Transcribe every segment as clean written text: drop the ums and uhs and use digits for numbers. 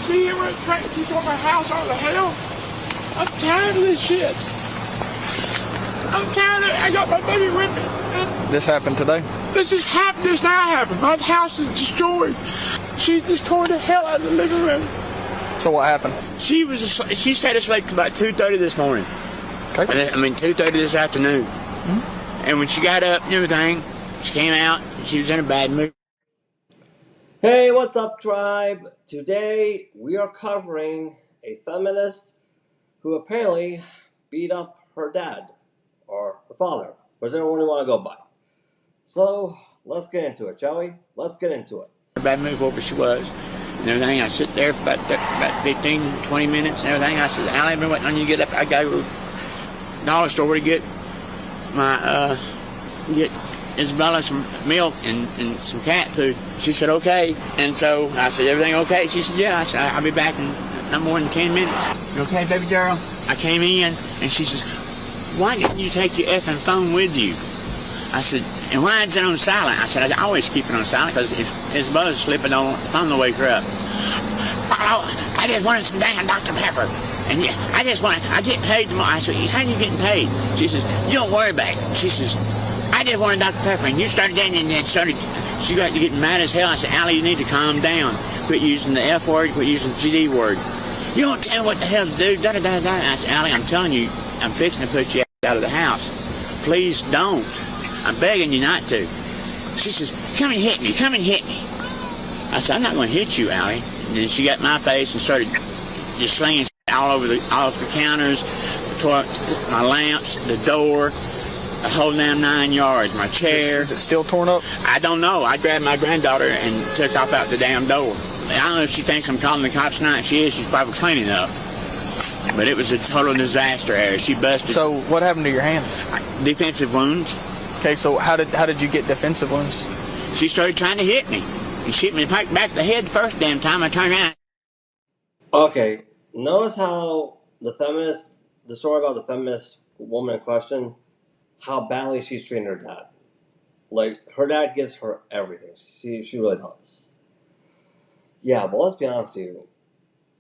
See, it went crazy. She tore my house all to hell. I'm tired of this shit. I'm tired of it. I got my baby with me. This happened today? This just happened. This now happened. My house is destroyed. She just tore the hell out of the living room. So what happened? She stayed asleep about 2:30 this morning. Okay. 2:30 this afternoon. Mm-hmm. And when she got up and everything, she came out and she was in a bad mood. Hey, what's up, tribe? Today we are covering a feminist who apparently beat up her dad or her father, whichever one you want to go by. So let's get into it, shall we? Let's get into it. A bad mood for what she was and everything. I sit there for about 15, 20 minutes and everything. I said, Allie, I've been waiting on you to get up. I got to go to the dollar store to get my get Isabella some milk and some cat food. She said, okay. And so I said, everything okay? She said, yeah. I said, I'll be back in not more than 10 minutes. Okay, baby girl? I came in and she says, why didn't you take your effing phone with you? I said, and why is it on silent? I said, I always keep it on silent because Isabella's slipping on the phone to wake her up. Oh, I just wanted some damn Dr. Pepper. And yeah, I get paid tomorrow. I said, how are you getting paid? She says, you don't worry about it. She says, I just wanted Dr. Pepper, and you started that, and then she got to getting mad as hell. I said, Allie, you need to calm down. Quit using the F word, quit using the GD word. You don't tell me what the hell to do, da-da-da-da. I said, Allie, I'm telling you, I'm fixing to put you out of the house. Please don't. I'm begging you not to. She says, come and hit me, come and hit me. I said, I'm not going to hit you, Allie. And then she got in my face and started just slinging all over the counters, my lamps, the door, the whole damn 9 yards, my chair. Is it still torn up? I don't know. I grabbed my granddaughter and took off out the damn door. I don't know if she thinks I'm calling the cops tonight. If she is, she's probably cleaning up. But it was a total disaster area. She busted. So what happened to your hand? Defensive wounds. Okay, so how did you get defensive wounds? She started trying to hit me. And she hit me back the head the first damn time I turned around. Okay, notice how the story about the feminist woman in question, how badly she's treating her dad. Like, her dad gives her everything. She really does. Yeah, but let's be honest with you.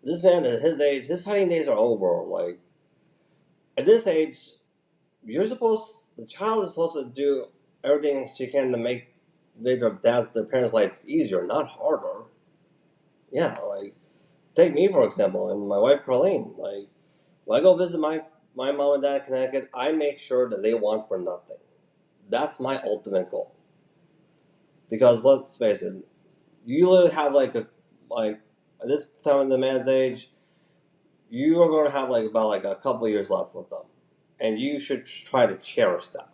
This man at his age, his fighting days are over. Like, at this age, the child is supposed to do everything she can to make their parents' lives easier, not harder. Yeah, like, take me, for example, and my wife, Carlene. Like, when I go visit my mom and dad in Connecticut, I make sure that they want for nothing. That's my ultimate goal. Because let's face it, you literally have at this time in the man's age, you are going to have about a couple of years left with them. And you should try to cherish that.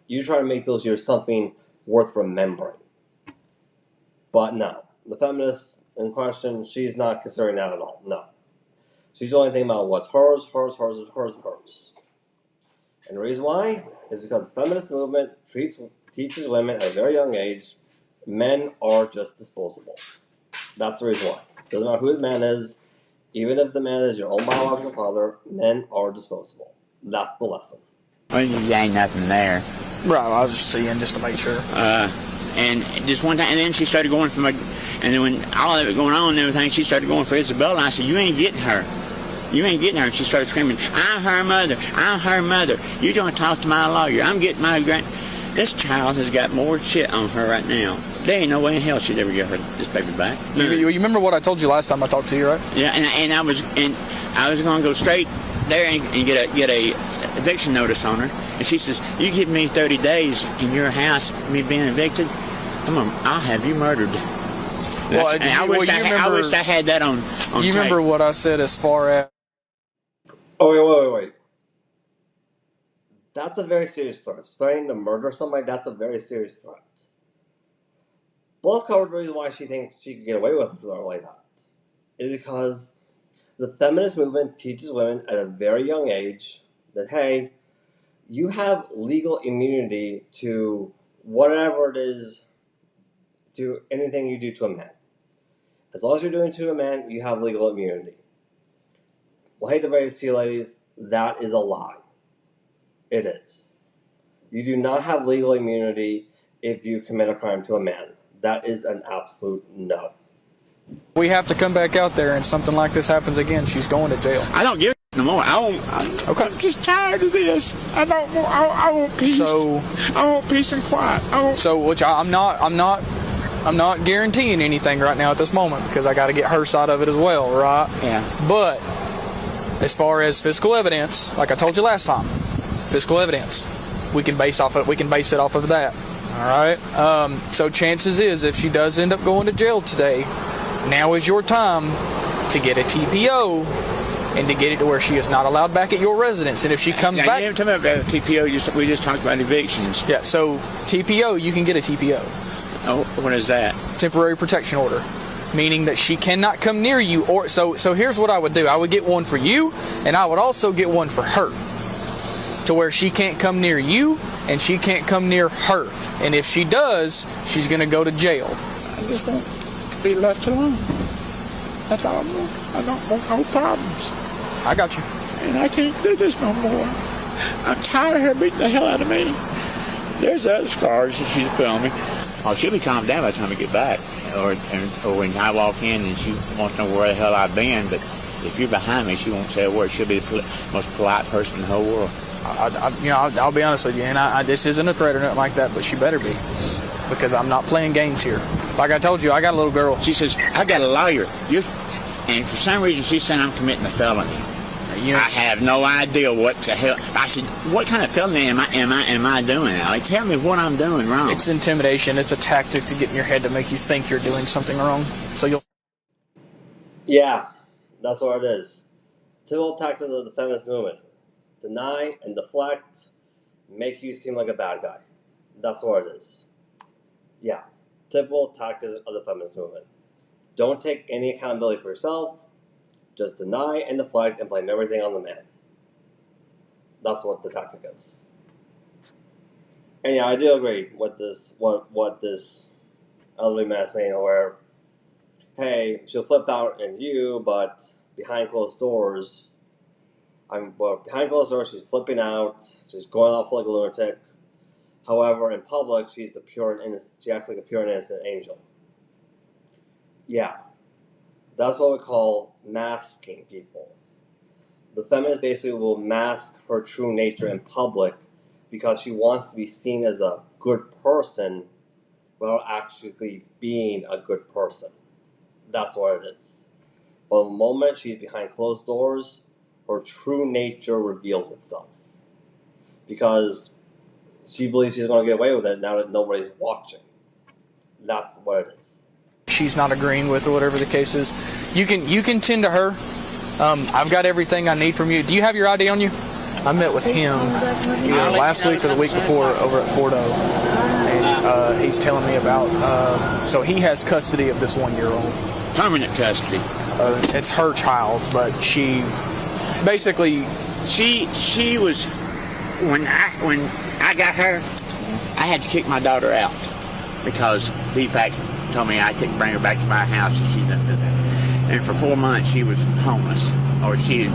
You try to make those years something worth remembering. But no, the feminist in question, she's not considering that at all. No. She's only thinking about what's hers. And the reason why is because the feminist movement teaches women at a very young age, men are just disposable. That's the reason why. Doesn't matter who the man is, even if the man is your own biological father, men are disposable. That's the lesson. Well, there ain't nothing there. Right, I was just seeing just to make sure. And just one time, and then she started going for and then when all of it going on and everything, she started going for Isabella, and I said, you ain't getting her. You ain't getting her. And she started screaming, I'm her mother. I'm her mother. You don't talk to my lawyer. I'm getting my This child has got more shit on her right now. There ain't no way in hell she'd ever get this baby back. You remember what I told you last time I talked to you, right? Yeah, and I was going to go straight there and get a eviction notice on her. And she says, you give me 30 days in your house, me being evicted, come on, I'll have you murdered. Well, I wish I had that on you tape. Remember what I said as far as... Oh, wait. That's a very serious threat. Threatening to murder somebody, that's a very serious threat. But let's cover the reason why she thinks she could get away with it like that. Is because the feminist movement teaches women at a very young age that, hey, you have legal immunity to whatever it is, to anything you do to a man. As long as you're doing it to a man, you have legal immunity. Well, I hate to break it to you, ladies, that is a lie. It is. You do not have legal immunity if you commit a crime to a man. That is an absolute no. We have to come back out there, and something like this happens again, she's going to jail. I don't give a no more. Okay. I'm just tired of this. I don't want. I want peace. So I want peace and quiet. I'm not guaranteeing anything right now at this moment because I got to get her side of it as well, right? Yeah. But as far as physical evidence, like I told you last time, physical evidence, we can base it off of that. All right. So chances is, if she does end up going to jail today, now is your time to get a TPO and to get it to where she is not allowed back at your residence. And if she comes back, you didn't tell me about TPO. We just talked about evictions. Yeah. So TPO, you can get a TPO. Oh, what is that? Temporary protection order, meaning that she cannot come near you. Or so here's what I would do. I would get one for you, and I would also get one for her, to where she can't come near you and she can't come near her. And if she does, she's going to go to jail. I just want to be left alone. That's all I want. I don't want no problems. I got you. And I can't do this no more. I'm tired of her beating the hell out of me. There's other scars that she's put on me. Oh, she'll be calmed down by the time we get back. Or when I walk in and she wants to know where the hell I've been. But if you're behind me, she won't say a word. She'll be the most polite person in the whole world. I'll be honest with you, and this isn't a threat or nothing like that, but she better be, because I'm not playing games here. Like I told you, I got a little girl. She says, I got a lawyer. And for some reason, she's saying I'm committing a felony. I have no idea what the hell. I said, what kind of felony am I doing, Allie? Tell me what I'm doing wrong. It's intimidation. It's a tactic to get in your head to make you think you're doing something wrong. So you'll. Yeah, that's what it is. Typical tactics of the feminist movement: deny and deflect, make you seem like a bad guy. That's what it is. Yeah, typical tactics of the feminist movement. Don't take any accountability for yourself. Just deny and deflect and blame everything on the man. That's what the tactic is. And yeah, I do agree with this. What this elderly man is saying, where, hey, she'll flip out in view, but behind closed doors, behind closed doors, she's flipping out. She's going off like a lunatic. However, in public, she's a pure and innocent. She acts like a pure and innocent angel. Yeah. That's what we call masking people. The feminist basically will mask her true nature in public because she wants to be seen as a good person without actually being a good person. That's what it is. But the moment she's behind closed doors, her true nature reveals itself. Because she believes she's going to get away with it now that nobody's watching. That's what it is. She's not agreeing with, or whatever the case is, you can tend to her. I've got everything I need from you. Do you have your ID on you? I met with him either last week or the week before over at Fordo, and he's telling me about. So he has custody of this 1-year-old. Permanent custody. It's her child, but she basically she was when I got her, I had to kick my daughter out because BFAC told me I couldn't bring her back to my house if she didn't do that. And for 4 months she was homeless, or she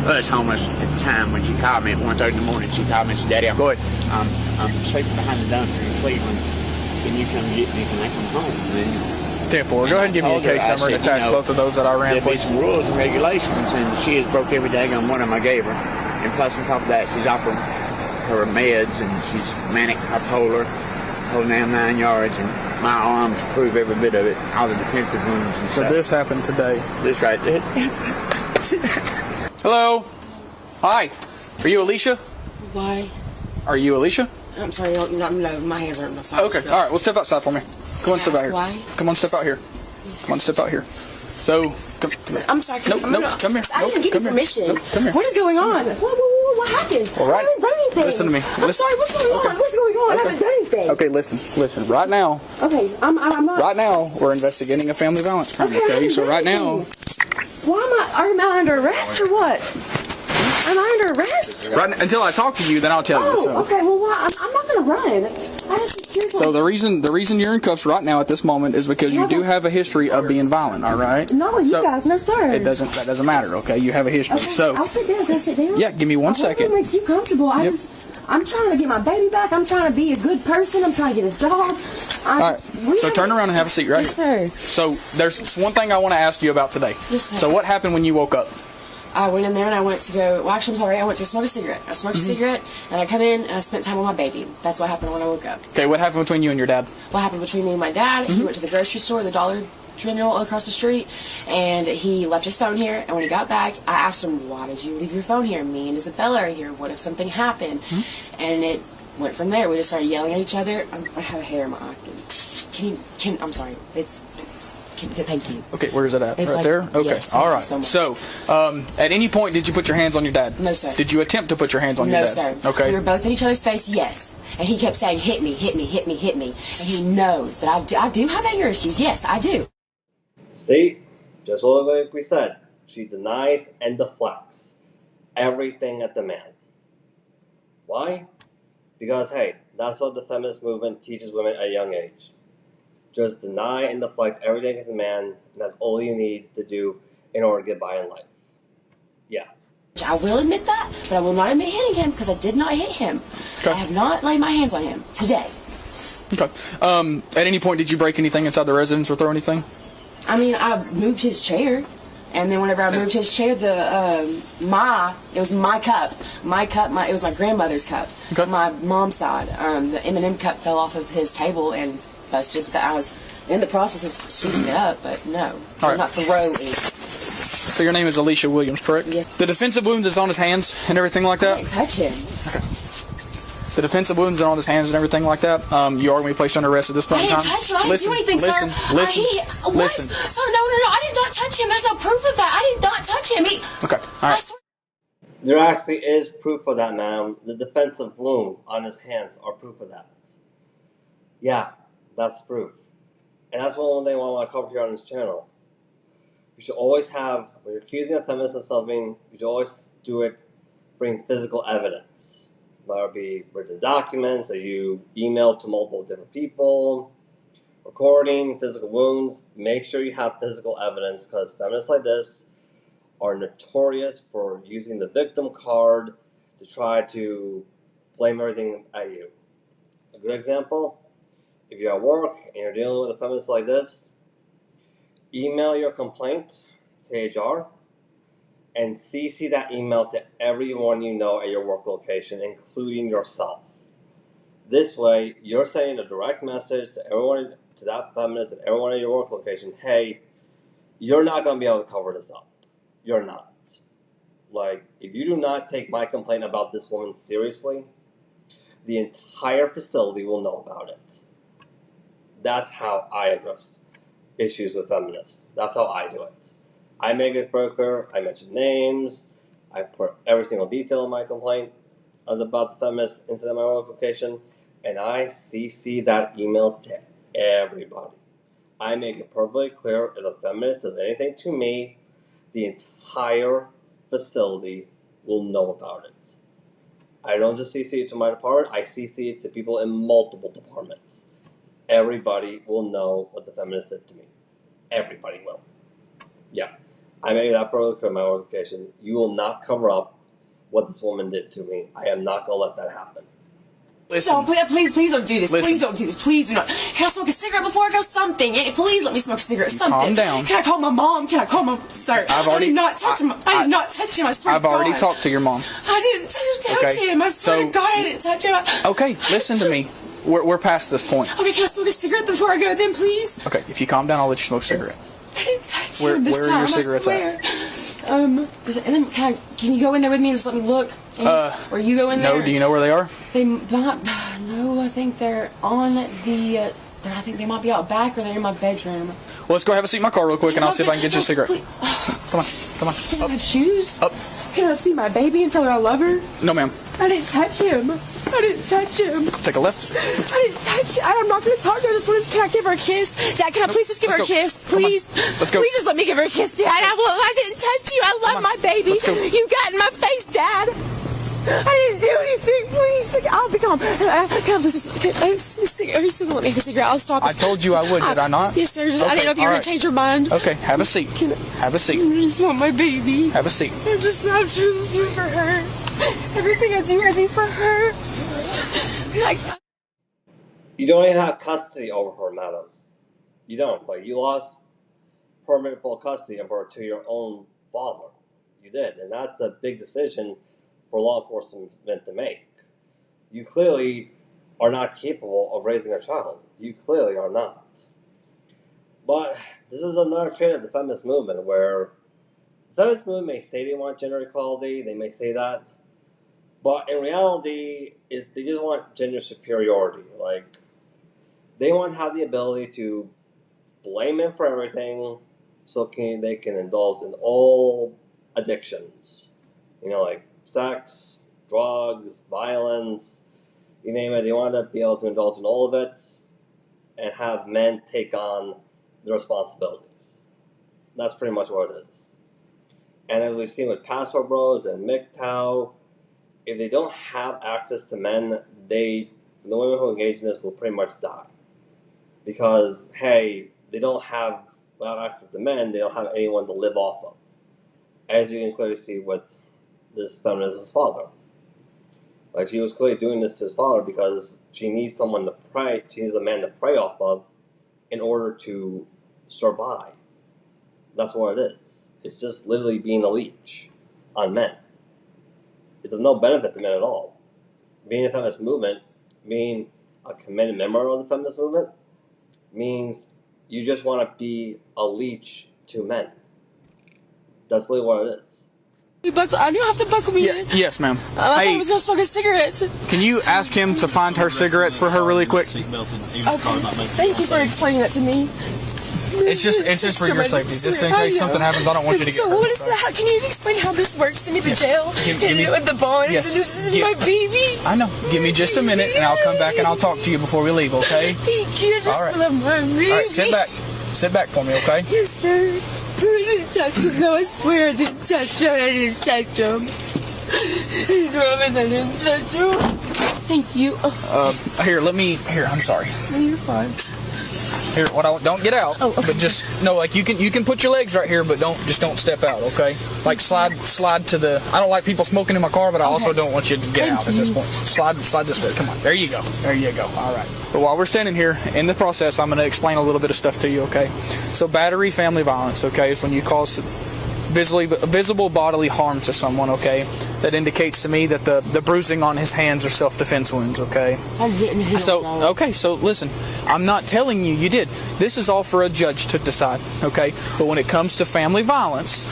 was homeless at the time. When she called me at 1:30 in the morning, she called me and said, Daddy, I'm sleeping behind the dumpster in Cleveland. Can you come get me? Can I come home? And then, 10-4. Go ahead and give me a case number and attach both of those that I ran. There'll be some rules and regulations, and she has broke every daggone one of them I gave her. And plus on top of that, she's off her meds, and she's manic bipolar, holding down 9 yards, and my arms prove every bit of it, all the defensive wounds and stuff. So this happened today. This right there. Hello. Hi. Are you Alicia? Why? Are you Alicia? I'm sorry, no, my hands are no sorry. Okay, all right, well, step outside for me. Come on, step out here. Why? Come on, step out here. Yes. Come on, step out here. So, come here. I'm sorry, No, come here. I didn't give you permission. Nope, come here. What is going on? What happened? All right. I haven't done anything. Listen to me. I'm sorry, what's going on? What's going on? I haven't done anything. Okay, listen. Right now. Okay, I'm not. Right now, we're investigating a family violence crime, okay? So right now. Why am I under arrest or what? Am I under arrest? Right, until I talk to you, then I'll tell you. So. Okay, well, why? I'm not going to run. I just curious. So the reason you're in cuffs right now at this moment is because you do have a history of being violent, all right? No, you guys, no sir. That doesn't matter, okay? You have a history. Okay, so I'll sit down. Can I sit down? Yeah, give me 1 second. What makes you comfortable? I'm trying to get my baby back. I'm trying to be a good person. I'm trying to get a job. All right. So turn around and have a seat, right? Yes, sir. So there's one thing I want to ask you about today. Yes, sir. So what happened when you woke up? I went in there and I went to go. Well, actually, I'm sorry. I went to smoke a cigarette. I smoked a cigarette, and I come in and I spent time with my baby. That's what happened when I woke up. Okay, what happened between you and your dad? What happened between me and my dad? He went to the grocery store, the Dollar General across the street, and he left his phone here. And when he got back, I asked him, "Why did you leave your phone here? Me and Isabella are here. What if something happened?" And it went from there. We just started yelling at each other. I have a hair in my eye. I'm sorry. Thank you. Okay, where is it at? It's Right like, there? Okay, yes, all thank you right. so much. So, at any point, did you put your hands on your dad? No, sir. Did you attempt to put your hands on your No, dad? sir. Okay. We were both in each other's face, yes. And he kept saying, hit me, hit me, hit me, hit me. And he knows that I do have anger issues. Yes, I do. See, just like we said, she denies and deflects everything at the man. Why? Because, hey, that's what the feminist movement teaches women at a young age. Just deny and deflect everything at the man, and that's all you need to do in order to get by in life. Yeah. I will admit that, but I will not admit hitting him because I did not hit him. Okay. I have not laid my hands on him today. Okay. At any point, did you break anything inside the residence or throw anything? I mean, I moved his chair, and then whenever I moved his chair, it was my cup. It was my grandmother's cup. Okay. My mom's side. The M&M cup fell off of his table and busted. But I was in the process of sweeping it up, but no, All right. not throwing. So your name is Alicia Williams, correct? Yes. The defensive wounds is on his hands and everything like I that? didn't touch him. The defensive wounds are on his hands and everything like that? You are going to be placed under arrest at this point I in time? didn't touch him. I didn't do anything, listen, sir. Listen, What? listen. Sir, no. I did not touch him. There's no proof of that. I did not touch him. Okay, all I right. swear. There actually is proof of that, ma'am. The defensive wounds on his hands are proof of that. Yeah, that's proof. And that's one thing I want to cover here on this channel. You should always have, when you're accusing a feminist of something, you should always bring physical evidence. Whether it be written documents that you email to multiple different people, recording, physical wounds. Make sure you have physical evidence because feminists like this are notorious for using the victim card to try to blame everything at you. A good example, if you're at work and you're dealing with a feminist like this, email your complaint to HR and CC that email to everyone you know at your work location, including yourself. This way, you're sending a direct message to everyone, to that feminist and everyone at your work location, hey, you're not going to be able to cover this up. You're not. Like, if you do not take my complaint about this woman seriously, the entire facility will know about it. That's how I address issues with feminists. That's how I do it. I make it very clear. I mention names. I put every single detail in my complaint about the feminist incident at my work location, and I CC that email to everybody. I make it perfectly clear if a feminist does anything to me, the entire facility will know about it. I don't just CC it to my department, I CC it to people in multiple departments. Everybody will know what the feminist did to me. Everybody will. Yeah. I made that perfectly clear in my notification. You will not cover up what this woman did to me. I am not going to let that happen. Listen. So, please don't do this. Listen. Please don't do this. Please do not. Can I smoke a cigarette before I go? Something. Please let me smoke a cigarette. Something. Calm down. Can I call my mom? Can I call my... Sir, I did not touch him. I did not touch him. I swear I've to God. already talked to your mom. I didn't touch him. I swear to God I didn't touch him. Okay, listen to me. We're past this point. Okay, can I smoke a cigarette before I go then, please? Okay, if you calm down, I'll let you smoke a cigarette. I didn't touch Where- him this where are time, your cigarettes I swear. And then can you go in there with me and just let me look? Or you go in there? No, do you know where they are? They might, no, I think they're on the, I think they might be out back or they're in my bedroom. Well, let's go have a seat in my car real quick and I'll see if I can get you a cigarette. Please. Come on. Can I have shoes? Up. Can I see my baby and tell her I love her? No, ma'am. I didn't touch him. I didn't touch him. Take a left. I didn't touch him. I'm not going to talk to her this morning. Can I give her a kiss? Dad, can I please just give her a Let's go. kiss? Come on. Please. Let's go. Please just let me give her a kiss, Dad. I didn't touch you. I love my baby. Let's go. You got in my face, Dad. I didn't do anything. Please. I'll be calm. Can I have this? Are you still going to let me have a cigarette? I'll stop. I told you I would, did I not? Yes, sir. I Okay, didn't know if you were all going to change your mind. Okay, have a seat. Have a I seat. just want my baby. Have a seat. I'm choosing you for her. Everything I do for her. Like, You don't even have custody over her, madam. You don't. Like, you lost permanent full custody of her to your own father. You did. And that's a big decision for law enforcement to make. You clearly are not capable of raising a child. You clearly are not. But this is another trait of the feminist movement where the feminist movement may say they want gender equality, they may say that, but in reality, they just want gender superiority. Like, they want to have the ability to blame men for everything so they can indulge in all addictions. Like sex, drugs, violence, you name it. They want to be able to indulge in all of it and have men take on the responsibilities. That's pretty much what it is. And as we've seen with Passport Bros and MGTOW, if they don't have access to men, the women who engage in this will pretty much die. Because, hey, without access to men, they don't have anyone to live off of. As you can clearly see with this feminist's father. Like, she was clearly doing this to his father because she needs someone to pray, she needs a man to prey off of in order to survive. That's what it is. It's just literally being a leech on men. It's of no benefit to men at all. Being a feminist movement, being a committed member of the feminist movement, means you just want to be a leech to men. That's literally what it is. You have to buckle me in. Yes, ma'am. I thought I was going to smoke a cigarette. Can you ask him to find her cigarettes for her really quick? Okay. Thank you for explaining that to me. It's just for your safety. Just in case something happens, I don't want you to get hurt. So what is that? Can you explain how this works to me? The jail and the bonds and this is my baby. I know. Give me just a minute and I'll come back and I'll talk to you before we leave, okay? Thank you. Just love my baby. All right, sit back. Sit back for me, okay? Yes, sir. I didn't touch him. No, I swear I didn't touch him. I didn't touch him. I promise I didn't touch him. Thank you. Here, I'm sorry. No, you're fine. Here, don't get out. Oh, okay. But just no, like you can put your legs right here, but don't step out, okay? Like slide to the. I don't like people smoking in my car, but I also don't want you to get out at this point. Slide this way. Come on, there you go. All right. But while we're standing here in the process, I'm going to explain a little bit of stuff to you, okay? So battery, family violence, okay, is when you cause visible bodily harm to someone, okay? That indicates to me that the bruising on his hands are self-defense wounds, okay? I didn't hit him. Okay, so listen, I'm not telling you did. This is all for a judge to decide, okay? But when it comes to family violence,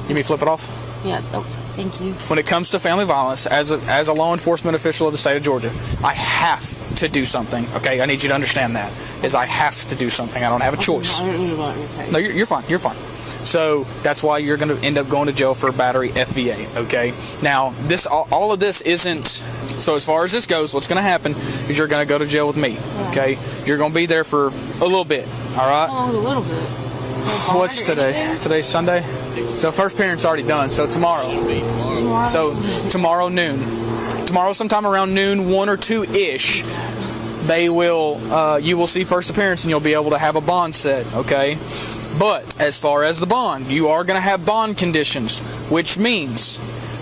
you may flip it off? Yeah, thank you. When it comes to family violence, as a law enforcement official of the state of Georgia, I have to do something, okay? I need you to understand that, is I have to do something. I don't have a choice. No, you're fine. You're fine. So that's why you're going to end up going to jail for battery FVA, okay? Now, all of this isn't... So as far as this goes, what's going to happen is you're going to go to jail with me, okay? You're going to be there for a little bit, all right? Oh, a little bit. What's today? Today's Sunday? So first parent's already done, so tomorrow. So tomorrow noon. Tomorrow sometime around noon, 1 or 2-ish, you will see first appearance and you'll be able to have a bond set, okay? But as far as the bond, you are going to have bond conditions, which means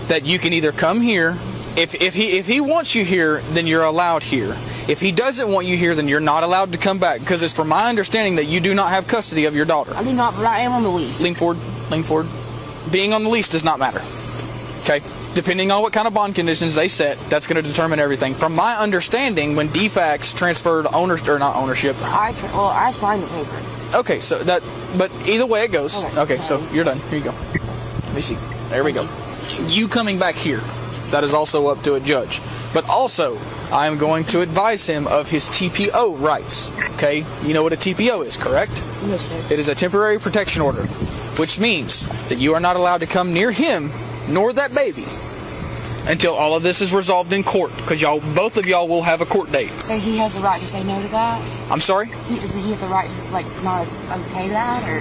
that you can either come here. If he wants you here, then you're allowed here. If he doesn't want you here, then you're not allowed to come back, because it's from my understanding that you do not have custody of your daughter. I do not, but I am on the lease. Lean forward. Being on the lease does not matter. Okay? Depending on what kind of bond conditions they set, that's going to determine everything. From my understanding, when DFAX transferred ownership. I signed the paper. Okay, so but either way it goes. Okay, so you're done. Here you go. Let me see. There we go. You coming back here, that is also up to a judge. But also, I am going to advise him of his TPO rights. Okay? You know what a TPO is, correct? No, sir. It is a temporary protection order, which means that you are not allowed to come near him nor that baby until all of this is resolved in court, because both of y'all will have a court date. So he has the right to say no to that? I'm sorry? Does he have the right to not okay that, or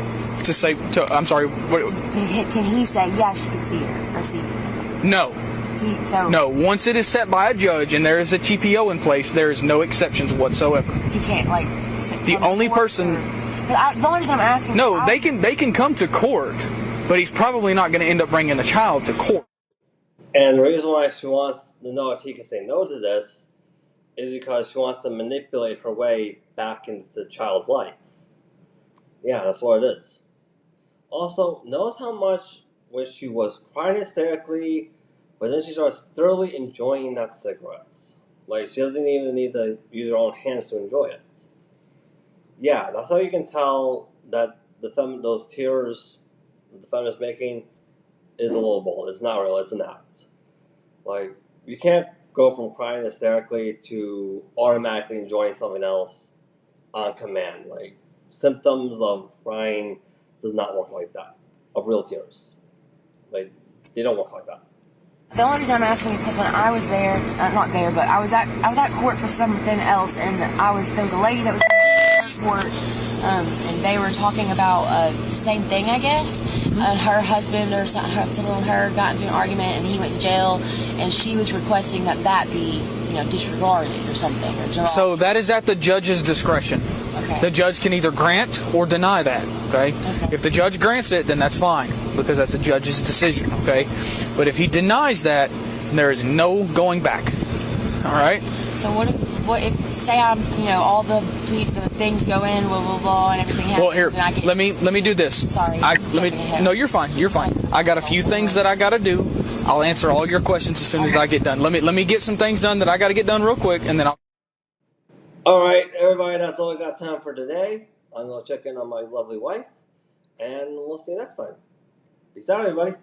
I'm sorry. Can he say yes, you can see her or see her? No. No. Once it is set by a judge and there is a TPO in place, there is no exceptions whatsoever. He can't the only person. The only reason I'm asking. No, they can come to court, but he's probably not going to end up bringing the child to court. And the reason why she wants to know if he can say no to this is because she wants to manipulate her way back into the child's life. Yeah, that's what it is. Also, notice how much when she was crying hysterically, but then she starts thoroughly enjoying that cigarette. Like, she doesn't even need to use her own hands to enjoy it. Yeah, that's how you can tell that those tears that the feminist making is a little bold. It's not real, it's an act. Like, you can't go from crying hysterically to automatically enjoying something else on command. Like, symptoms of crying does not work like that. Of real tears. Like, they don't work like that. The only reason I'm asking is because when I was there, not there, but I was at court for something else, and there was a lady that was in court, and they were talking about the same thing, I guess. Her husband or something with her got into an argument, and he went to jail, and she was requesting that be disregarded or something. So that is at the judge's discretion. Okay. The judge can either grant or deny that, okay? If the judge grants it, then that's fine, because that's a judge's decision, okay? But if he denies that, then there is no going back, all right? So what if say I'm, all the things go in, blah, blah, blah, and everything happens, Well, here, and I get... let me do this. Sorry. No, you're fine. You're fine. I got a few things that I got to do. I'll answer all your questions as soon as I get done. Let me get some things done that I got to get done real quick, and then I'll... Alright, everybody, that's all I got time for today. I'm going to check in on my lovely wife, and we'll see you next time. Peace out, everybody.